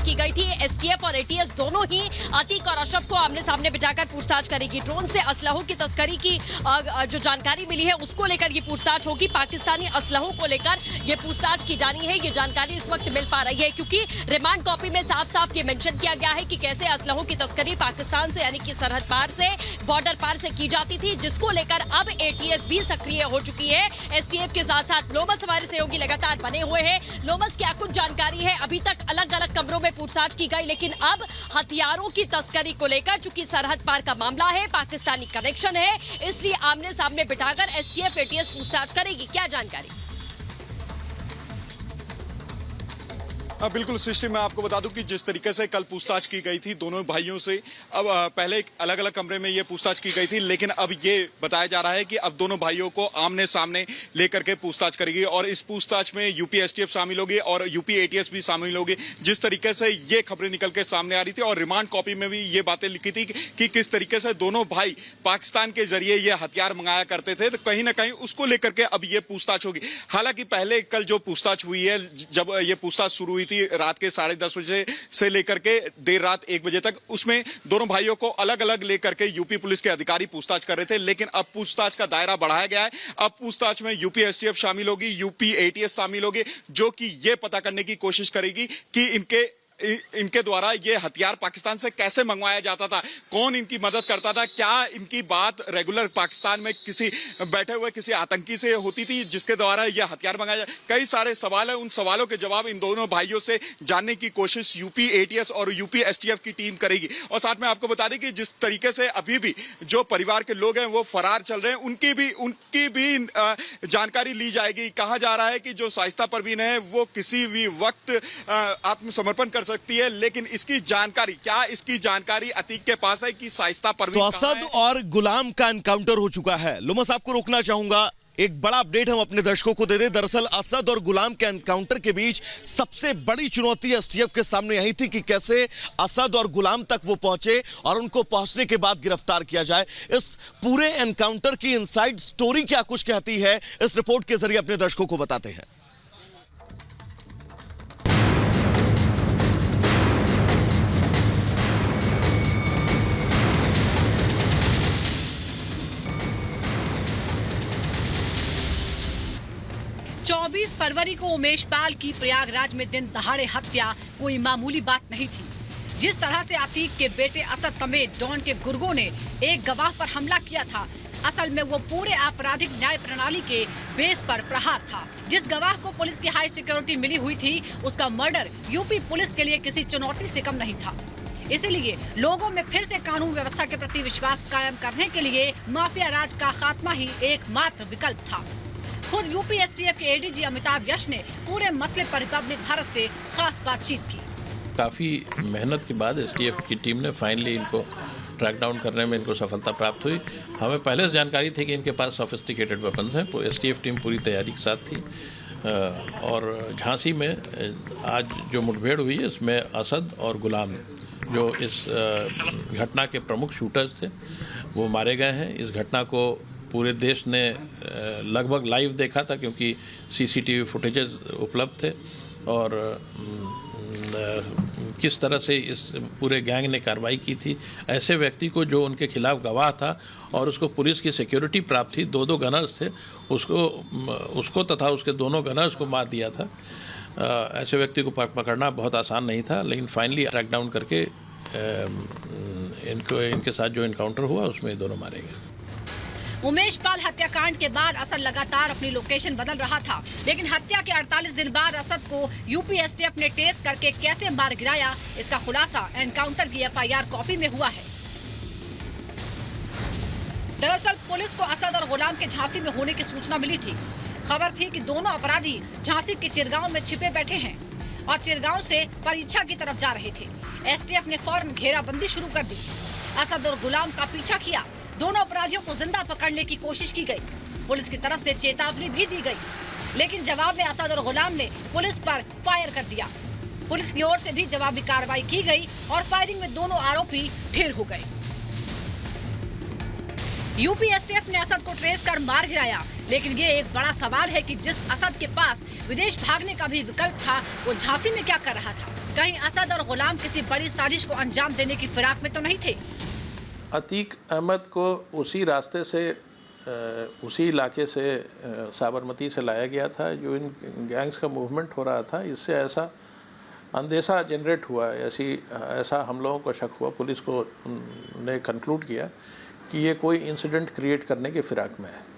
की गई थी। एसटीएफ और एटीएस दोनों ही अतीक और अशरफ को आमने सामने बिठाकर पूछताछ करेगी। ड्रोन से असलहों की तस्करी की जो जानकारी मिली है उसको लेकर ये पूछताछ होगी। पाकिस्तानी असलहों को लेकर ये पूछताछ की जानी है। ये जानकारी इस वक्त मिल पा रही है क्योंकि रिमांड कॉपी में साफ साफ ये मेंशन किया गया है कि कैसे असलहों की तस्करी पाकिस्तान से यानी कि सरहद पार से, बॉर्डर पार से की जाती थी, जिसको लेकर अब एटीएस भी सक्रिय हो चुकी है। एसटीएफ के साथ साथ लोमस हमारे सहयोगी लगातार बने हुए हैं। लोमस, क्या कुछ जानकारी है? अभी तक अलग अलग कमरों में पूछताछ की गई, लेकिन अब हथियारों की तस्करी को लेकर चूंकि सरहद पार का मामला है, पाकिस्तानी कनेक्शन है, इसलिए आमने सामने बिठाकर एसटीएफ एटीएस पूछताछ करेगी। क्या जानकारी? बिल्कुल सृष्टि, मैं आपको बता दूं कि जिस तरीके से कल पूछताछ की गई थी दोनों भाइयों से, अब पहले अलग अलग कमरे में ये पूछताछ की गई थी, लेकिन अब ये बताया जा रहा है कि अब दोनों भाइयों को आमने सामने लेकर के पूछताछ करेगी और इस पूछताछ में यूपी एसटीएफ शामिल होगी और यूपी एटीएस भी शामिल होगी। जिस तरीके से ये खबरें निकल के सामने आ रही थी और रिमांड कॉपी में भी ये बातें लिखी थी कि किस तरीके से दोनों भाई पाकिस्तान के जरिए ये हथियार मंगाया करते थे, तो कहीं ना कहीं उसको लेकर के अब ये पूछताछ होगी। हालांकि पहले कल जो पूछताछ हुई है, जब ये पूछताछ शुरू हुई थी रात के 10:30 बजे से लेकर के देर रात 1 बजे तक, उसमें दोनों भाइयों को अलग अलग लेकर के यूपी पुलिस के अधिकारी पूछताछ कर रहे थे, लेकिन अब पूछताछ का दायरा बढ़ाया गया है। अब पूछताछ में यूपी एसटीएफ शामिल होगी, यूपी एटीएस शामिल होगी, जो कि ये पता करने की कोशिश करेगी कि इनके द्वारा ये हथियार पाकिस्तान से कैसे मंगवाया जाता था, कौन इनकी मदद करता था, क्या इनकी बात रेगुलर पाकिस्तान में किसी बैठे हुए किसी आतंकी से होती थी जिसके द्वारा ये हथियार मंगाया। कई सारे सवाल है, उन सवालों के जवाब इन दोनों भाइयों से जानने की कोशिश यूपी एटीएस और यूपी एसटीएफ की टीम करेगी। और साथ में आपको बता दें कि जिस तरीके से अभी भी जो परिवार के लोग हैं वो फरार चल रहे हैं, उनकी भी जानकारी ली जाएगी। कहा जा रहा है कि जो शाइस्ता परवीन है वो किसी भी वक्त आत्मसमर्पण कर सकती है, लेकिन इसकी जानकारी अतीक के पास है कि शाइस्ता परवीन तो असद और गुलाम का एनकाउंटर हो चुका है। लोमस, आपको रोकना चाहूंगा, एक बड़ा अपडेट हम अपने दर्शकों को दे दें। दरअसल असद और गुलाम के एनकाउंटर के बीच सबसे बड़ी चुनौती एसटीएफ के सामने यही थी कि कैसे असद और गुलाम तक वो पहुंचे और उनको पहुंचने के बाद गिरफ्तार किया जाए। इस पूरे एनकाउंटर की इनसाइड स्टोरी क्या कुछ कहती है, इस रिपोर्ट के जरिए अपने दर्शकों को बताते हैं। फरवरी को उमेश पाल की प्रयागराज में दिन दहाड़े हत्या कोई मामूली बात नहीं थी। जिस तरह से अतीक के बेटे असद समेत डॉन के गुर्गों ने एक गवाह पर हमला किया था, असल में वो पूरे आपराधिक न्याय प्रणाली के बेस पर प्रहार था। जिस गवाह को पुलिस की हाई सिक्योरिटी मिली हुई थी, उसका मर्डर यूपी पुलिस के लिए किसी चुनौती से कम नहीं था। इसीलिए लोगों में फिर से कानून व्यवस्था के प्रति विश्वास कायम करने के लिए माफिया राज का खात्मा ही एकमात्र विकल्प था। खुद यूपी एसटीएफ के एडीजी अमिताभ यश ने पूरे मसले पर रिपब्लिक भारत से खास बातचीत की। काफी मेहनत के बाद एसटीएफ की टीम ने फाइनली इनको ट्रैक डाउन करने में इनको सफलता प्राप्त हुई। हमें पहले से जानकारी थी कि इनके पास सोफिस्टिकेटेड वेपन्स हैं। एसटीएफ टीम पूरी तैयारी के साथ थी और झांसी में आज जो मुठभेड़ हुई है इसमें असद और गुलाम जो इस घटना के प्रमुख शूटर्स थे वो मारे गए हैं। इस घटना को पूरे देश ने लगभग लाइव देखा था क्योंकि सीसीटीवी फुटेजेस उपलब्ध थे और किस तरह से इस पूरे गैंग ने कार्रवाई की थी। ऐसे व्यक्ति को जो उनके खिलाफ गवाह था और उसको पुलिस की सिक्योरिटी प्राप्त थी, दो गनर्स थे, उसको तथा उसके दोनों गनर्स को मार दिया था। ऐसे व्यक्ति को पकड़ना बहुत आसान नहीं था, लेकिन फाइनली ट्रैक डाउन करके इनके साथ जो इनकाउंटर हुआ उसमें दोनों मारे गए। उमेश पाल हत्याकांड के बाद असद लगातार अपनी लोकेशन बदल रहा था, लेकिन हत्या के 48 दिन बाद असद को यूपी एसटीएफ ने टेस्ट करके कैसे मार गिराया, इसका खुलासा एनकाउंटर की एफआईआर कॉपी में हुआ है। दरअसल पुलिस को असद और गुलाम के झांसी में होने की सूचना मिली थी। खबर थी कि दोनों अपराधी झांसी के चिरगांव में छिपे बैठे हैं और चिरगांव से परीक्षा की तरफ जा रहे थे। एसटीएफ ने फौरन घेराबंदी शुरू कर दी। असद और गुलाम का पीछा किया। दोनों अपराधियों को जिंदा पकड़ने की कोशिश की गई। पुलिस की तरफ से चेतावनी भी दी गई, लेकिन जवाब में असद और गुलाम ने पुलिस पर फायर कर दिया। पुलिस की ओर से भी जवाबी कार्रवाई की गई और फायरिंग में दोनों आरोपी ढेर हो गए। यूपी एसटीएफ ने असद को ट्रेस कर मार गिराया, लेकिन ये एक बड़ा सवाल है कि जिस असद के पास विदेश भागने का भी विकल्प था, वो झांसी में क्या कर रहा था? कहीं असद और गुलाम किसी बड़ी साजिश को अंजाम देने की फिराक में तो नहीं थे? अतीक अहमद को उसी रास्ते से उसी इलाके से साबरमती से लाया गया था जो इन गैंग्स का मूवमेंट हो रहा था। इससे ऐसा अंदेशा जनरेट हुआ, ऐसा हम लोगों को शक हुआ, पुलिस को ने कंक्लूड किया कि ये कोई इंसिडेंट क्रिएट करने के फिराक में है।